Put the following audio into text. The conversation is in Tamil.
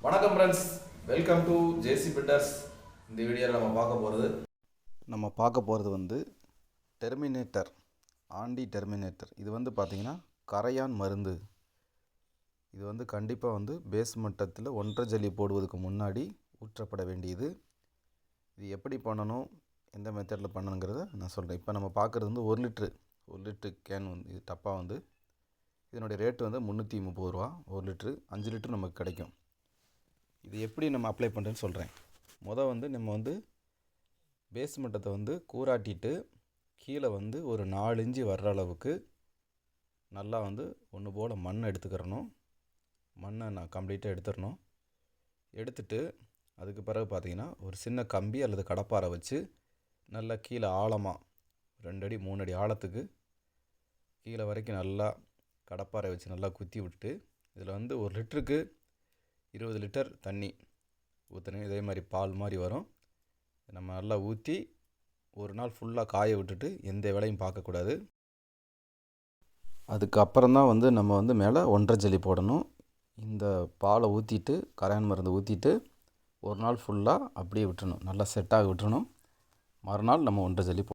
வணக்கம் friends, welcome to JC builders. இந்த வீடியோவில் நம்ம பார்க்க போகிறது வந்து டெர்மினேட்டர், ஆண்டி டெர்மினேட்டர். இது வந்து பார்த்திங்கன்னா கரையான் மருந்து. இது வந்து கண்டிப்பாக வந்து பேஸ் மட்டத்தில் ஒன்றரை ஜல்லி போடுவதற்கு முன்னாடி ஊற்றப்பட வேண்டியது. இது எப்படி பண்ணணும், எந்த மெத்தடில் பண்ணணுங்கிறத நான் சொல்கிறேன். இப்போ நம்ம பார்க்குறது வந்து 1 லிட்ரு கேன் வந்து இது டப்பா வந்து இதனுடைய ரேட்டு வந்து 330 ரூபா. 1 லிட்ரு 5 லிட்ரு நமக்கு கிடைக்கும். இது எப்படி நம்ம அப்ளை பண்ணுறேன்னு சொல்கிறேன். வந்து நம்ம வந்து பேஸ் மட்டத்தை வந்து கூராட்டிட்டு கீழே வந்து ஒரு 4 இன்ச்சு வர்ற அளவுக்கு நல்லா வந்து ஒன்று போல் மண் எடுத்துக்கிறணும். மண்ணை நான் கம்ப்ளீட்டாக எடுத்துடணும். எடுத்துட்டு அதுக்கு பிறகு பார்த்திங்கன்னா ஒரு சின்ன கம்பி அல்லது கடப்பாரை வச்சு நல்லா கீழே ஆழமாக 2 அடி 3 அடி ஆழத்துக்கு கீழே வரைக்கும் நல்லா கடப்பாரை வச்சு நல்லா குத்தி விட்டு இதில் வந்து 1 லிட்டருக்கு 20 லிட்டர் தண்ணி ஊற்றணும். இதே மாதிரி பால் மாதிரி வரும். நம்ம நல்லா ஊற்றி ஒரு நாள் ஃபுல்லாக காய விட்டுட்டு எந்த வேலையும் பார்க்கக்கூடாது. அதுக்கப்புறம் தான் வந்து நம்ம வந்து மேலே ஒன்றரை ஜல்லி போடணும். இந்த பாலை ஊற்றிட்டு கரையான் மருந்து ஊற்றிட்டு ஒரு நாள் ஃபுல்லாக அப்படியே விட்டுறணும். நல்லா செட்டாக விட்டுறணும். மறுநாள் நம்ம ஒன்றரை ஜல்லி